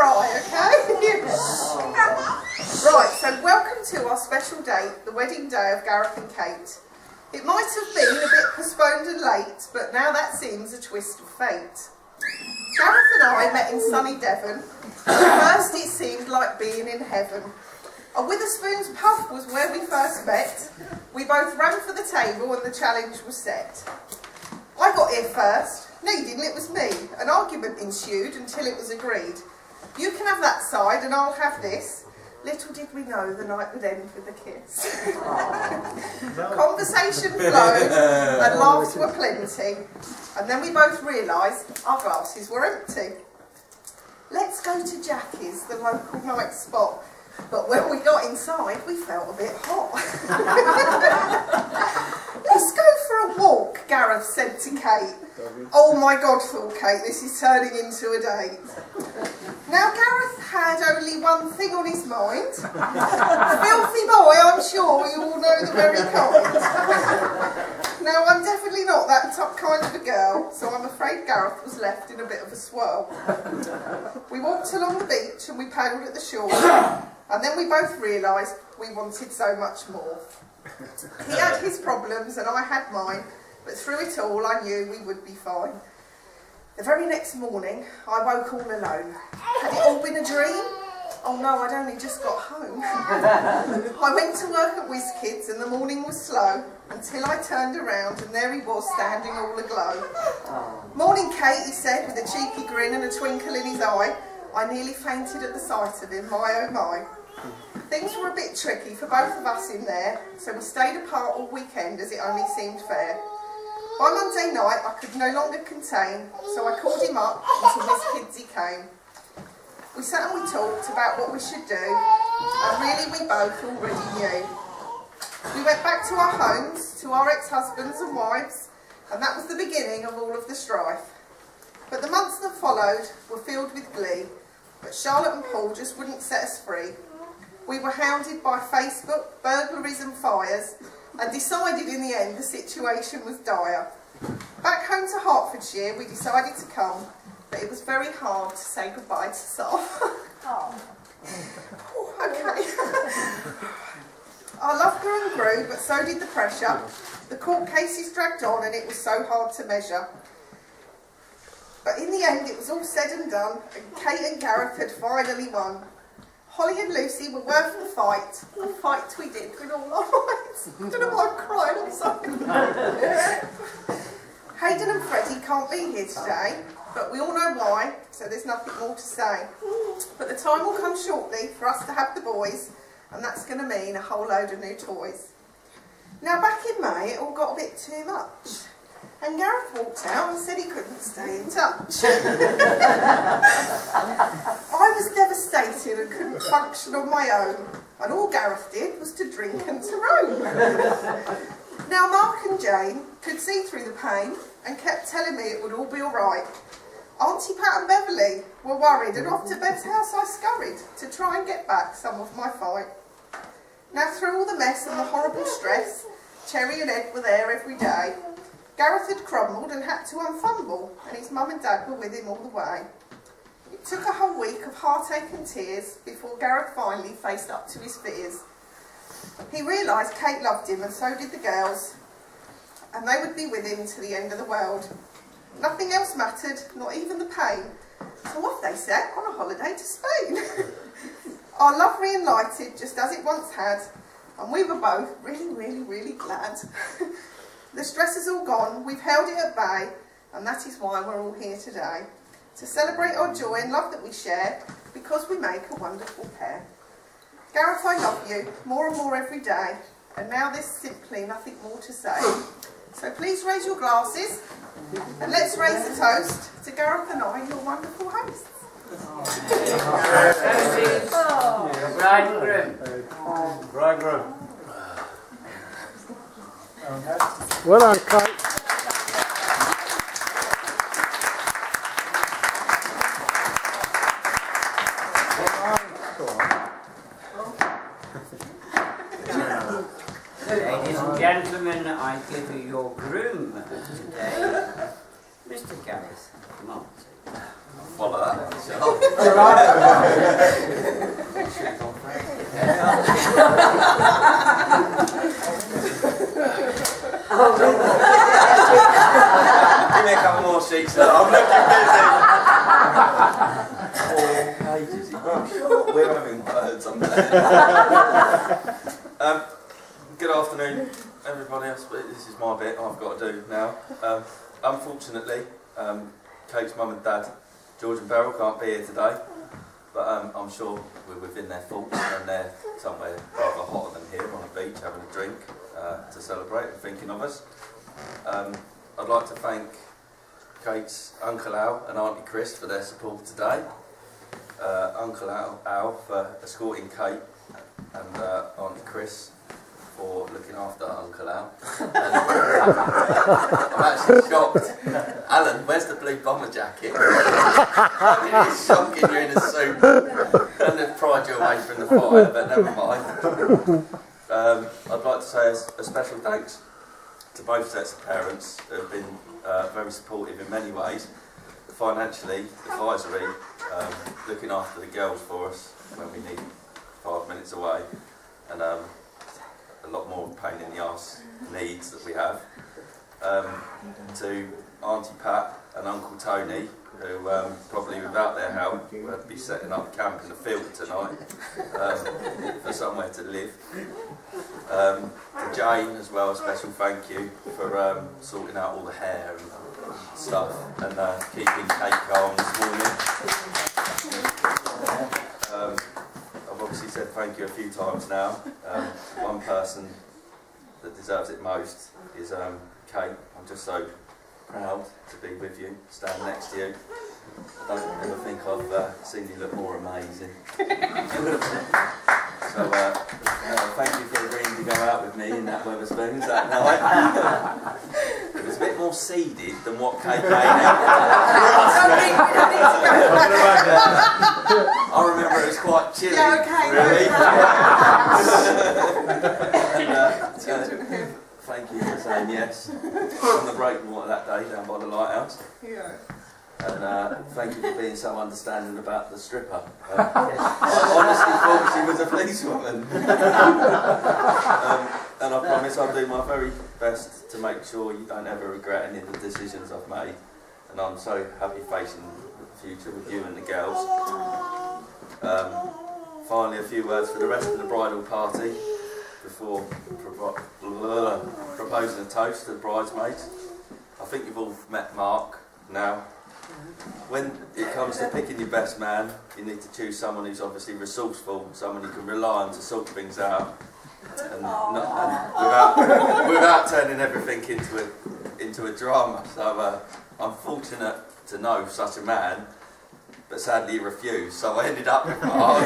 cry, okay? Right, so welcome to our special date, the wedding day of Gareth and Kate. It might have been a bit postponed and late, but now that seems a twist of fate. Gareth and I met in sunny Devon. At first it seemed like being in heaven. A Witherspoon's pub was where we first met. We both ran for the table and the challenge was set. I got here first. No, you didn't, it was me. An argument ensued until it was agreed. You can have that side and I'll have this. Little did we know the night would end with a kiss. Conversation flowed and laughs were plenty. And then we both realised our glasses were empty. Let's go to Jackie's, the local night spot. But when we got inside, we felt a bit hot. Let's go for a walk, Gareth said to Kate. Oh my God, thought Kate, this is turning into a date. Now Gareth had only one thing on his mind. Filthy boy, I'm sure you all know the very kind. Now I'm definitely not that kind of a girl, so I'm afraid Gareth was left in a bit of a swirl. We walked along the beach and we paddled at the shore, and then we both realised we wanted so much more. He had his problems and I had mine, but through it all I knew we would be fine. The very next morning I woke all alone. Had it all been a dream? Oh no, I'd only just got home. I went to work at WizKids and the morning was slow until I turned around and there he was standing all aglow. Morning Kate, he said with a cheeky grin and a twinkle in his eye. I nearly fainted at the sight of him, my oh my. Things were a bit tricky for both of us in there, so we stayed apart all weekend as it only seemed fair. By Monday night I could no longer contain, so I called him up and to WizKids he came. We sat and we talked about what we should do, and really we both already knew. We went back to our homes, to our ex-husbands and wives, and that was the beginning of all of the strife. But the months that followed were filled with glee, but Charlotte and Paul just wouldn't set us free. We were hounded by Facebook, burglaries and fires, and decided in the end the situation was dire. Back home to Hertfordshire we decided to come, but it was very hard to say goodbye to Sal. Okay. Our love grew and grew, but so did the pressure. The court cases dragged on and it was so hard to measure. But in the end it was all said and done, and Kate and Gareth had finally won. Holly and Lucy were worth the fight. A fight we did with all our might. I don't know why I'm crying, I'm sorry. Hayden and Freddie can't be here today, but we all know why, so there's nothing more to say. But the time will come shortly for us to have the boys, and that's going to mean a whole load of new toys. Now back in May it all got a bit too much. And Gareth walked out and said he couldn't stay in touch. I was devastated and couldn't function on my own. And all Gareth did was to drink and to roam. Now Mark and Jane could see through the pain and kept telling me it would all be alright. Auntie Pat and Beverly were worried, and off to Bev's house I scurried to try and get back some of my fight. Now through all the mess and the horrible stress, Cherry and Ed were there every day. Gareth had crumbled and had to unfumble, and his mum and dad were with him all the way. It took a whole week of heartache and tears before Gareth finally faced up to his fears. He realised Kate loved him and so did the girls, and they would be with him to the end of the world. Nothing else mattered, not even the pain, so off they set on a holiday to Spain. Our love re-enlighted just as it once had, and we were both really glad. The stress is all gone, we've held it at bay, and that is why we're all here today. To celebrate our joy and love that we share, because we make a wonderful pair. Gareth, I love you, more and more every day, and now there's simply nothing more to say. So please raise your glasses, and let's raise a toast to Gareth and I, your wonderful hosts. Bridegroom. Well done, Kate. Ladies and gentlemen, I give you your groom today, Mr. Gareth Martin. Follow that. Give me a couple more sheets now. I'm looking busy. 4 pages. We're having words on that. Good afternoon, everybody. I suppose this is my bit I've got to do now. Unfortunately, Kate's mum and dad, George and Beryl, can't be here today. But I'm sure we're within their thoughts and they're somewhere rather hotter than here on a beach having a drink to celebrate and thinking of us. I'd like to thank Kate's Uncle Al and Auntie Chris for their support today. Uncle Al for escorting Kate and Auntie Chris for looking after Uncle Al. I'm actually shocked. Alan, where's the blue bomber jacket? It's shocking you're in a suit and they've pried you away from the fire, but never mind. I'd like to say a special thanks to both sets of parents who have been very supportive in many ways, financially, advisory, looking after the girls for us when we need 5 minutes away, and a lot more pain in the arse needs that we have. To Auntie Pat and Uncle Tony, who probably without their help would be setting up camp in the field tonight for somewhere to live. To Jane as well, a special thank you for sorting out all the hair and stuff and keeping Kate calm this morning. I've obviously said thank you a few times now. One person that deserves it most is Kate. I'm just so proud to be with you, stand next to you. I don't ever think I've seen you look more amazing. So thank you for agreeing to go out with me in that Wetherspoons that night. It was a bit more seeded than what Kate made out. I remember it was quite chilly. Yeah, okay. Really. Thank you for saying yes on the breakwater that day down by the lighthouse. Yeah. And thank you for being so understanding about the stripper. I honestly thought she was a policewoman. And I promise I'll do my very best to make sure you don't ever regret any of the decisions I've made. And I'm so happy facing the future with you and the girls. Finally, a few words for the rest of the bridal party before proposing a toast to the bridesmaids. I think you've all met Mark now. When it comes to picking your best man, you need to choose someone who's obviously resourceful, someone you can rely on to sort things out, and without turning everything into a drama. So I'm fortunate to know such a man, but sadly he refused. So I ended up with Mark.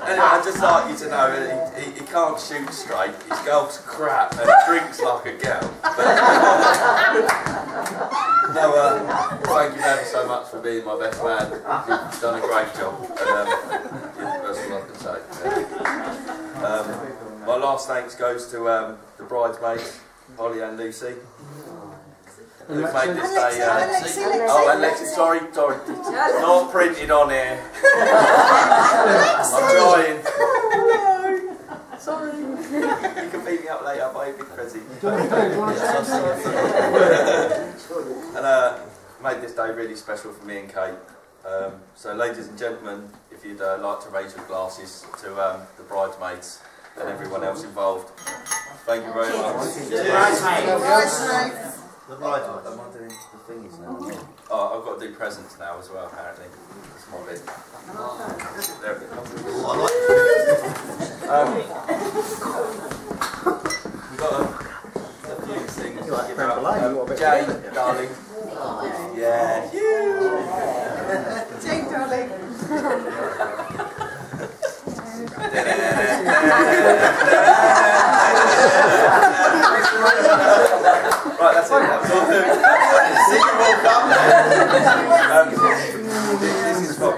Anyway, I'd just like you to know he can't shoot straight, his golf's crap and drinks like a girl. Thank you ever so much for being my best man. You've done a great job. And, that's all I can say. Yeah. My last thanks goes to the bridesmaids, Holly and Lucy. Who've made this day. Oh, and Lexi, sorry, not printed on here. I'm trying. Sorry. You can beat me up later, bye, big Fezzy. And made this day really special for me and Kate. So, ladies and gentlemen, if you'd like to raise your glasses to the bridesmaids and everyone else involved. Thank you very much. Bridesmaids. The bridesmaids. Am I doing the thingies now? Oh, I've got to do presents now as well, apparently. That's my bit. There we go. We've got a few things to give out. Jane, darling. Yeah. Jane, darling. Right, that's it. That was all. See you all come. This is for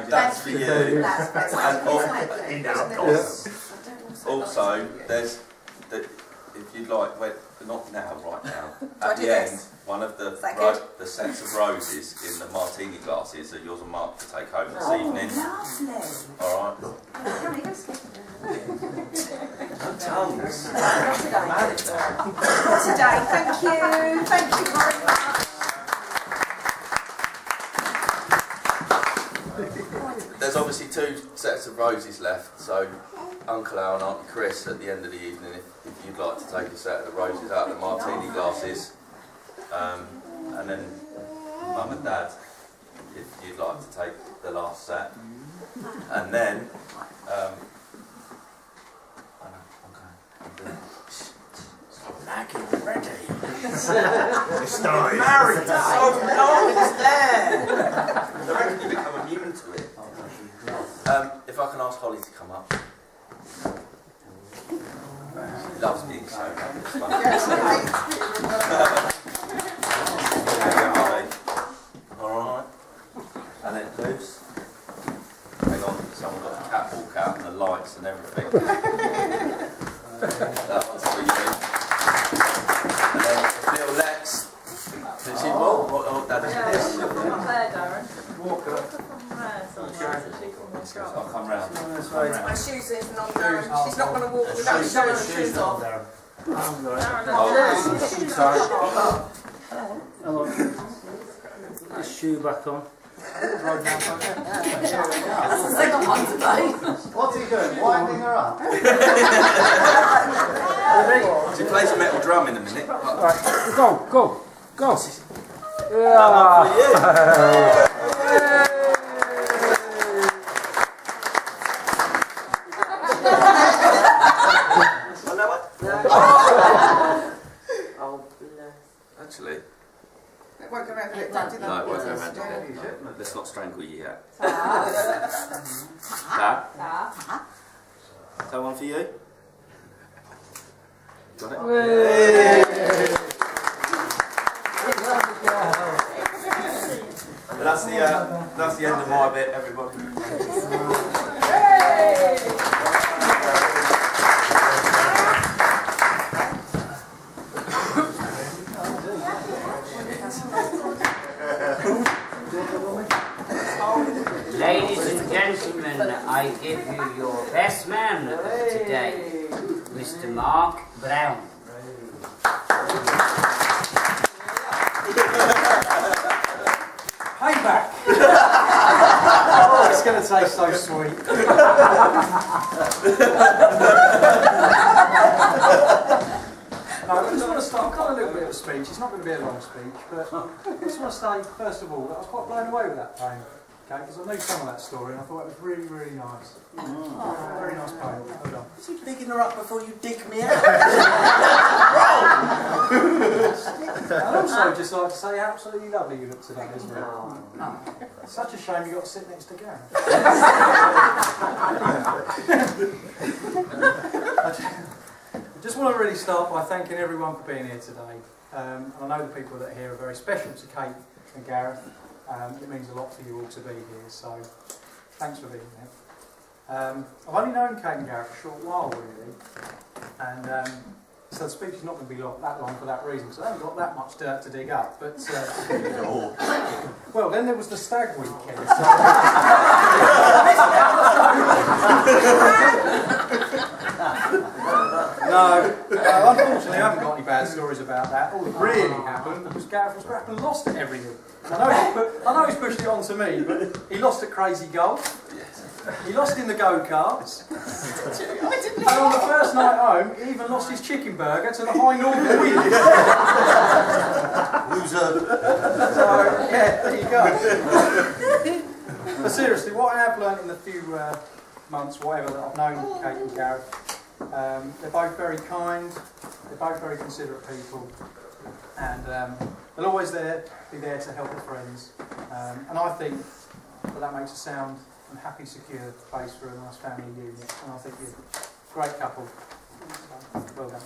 That's for you. Also, there's if you'd like, not now, right now. At the end, one of the sets of roses in the martini glasses are yours and Mark to take home this evening. Lovely. All right. Tongues. Not today. Thank you. Thank you very much. There's obviously 2 sets of roses left, so Uncle Al and Auntie Chris at the end of the evening, if you'd like to take a set of the roses out of the martini glasses, and then Mum and Dad, if you'd like to take the last set, and then Nagging already. it's started. Married, so long is there. I reckon you become immune to it. If I can ask Holly to come up. She loves being shown up. It's fun. Alright. And then loose. Hang on, someone got the catwalk out and the lights and everything. That one's for you. And then little Lex. Did she walk? That is this. Walk up. I'll come round. My shoes is not down. She's not going to walk without showing her shoes off. Put his shoe back on. What's he doing? Winding her up? She plays a metal drum in a minute. Right, go. Actually, It won't go round the lip, no, it won't go round. Let's not strangle you yet. That? Is that one for you? Got it? And that's the end of my bit, everybody. Ladies and gentlemen, I give you your best man of today, Mr. Mark Brown. Payback! Oh, it's going to taste so sweet. No, I just want to start. I've got a little bit of a speech. It's not going to be a long speech, but I just want to say, first of all, that I was quite blown away with that poem. Okay, because I knew some of that story and I thought it was really, really nice. Very nice poem. Well done. Is he bigging her up before you dig me out? I'd also just like to say how absolutely lovely you look today as well. It's such a shame you got to sit next to Gareth. I just want to really start by thanking everyone for being here today. And I know the people that are here are very special to Kate and Gareth. It means a lot for you all to be here, so thanks for being here. I've only known Kate and Gareth for a short while, really, and so the speech is not going to be that long for that reason, so I haven't got that much dirt to dig up. But well, then there was the stag weekend. So no, unfortunately, I haven't got any bad stories about that. All that really happened was Gareth was crap and lost at everything. I know he's pushed it on to me, but he lost at Crazy Golf. He lost in the go-karts. And on the first night home, he even lost his chicken burger to the High Northern Wind. Loser. So, yeah, there you go. But seriously, what I have learnt in the few months, whatever, that I've known Kate and Gareth, they're both very kind, they're both very considerate people, and they'll always be there to help their friends. And I think that makes a sound and happy, secure place for a nice family union. And I think you're a great couple. So, well done.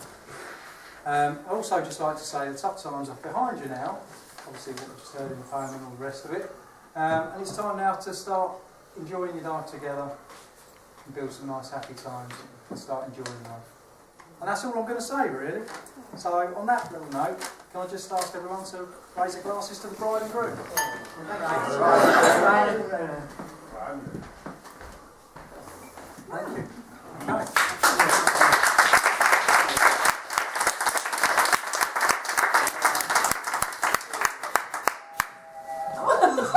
I'd also just like to say the tough times are behind you now, obviously what we just heard in the poem and all the rest of it, and it's time now to start enjoying your life together and build some nice happy times and start enjoying life. And that's all I'm going to say really. So on that little note, can I just ask everyone to raise their glasses to the bride and groom?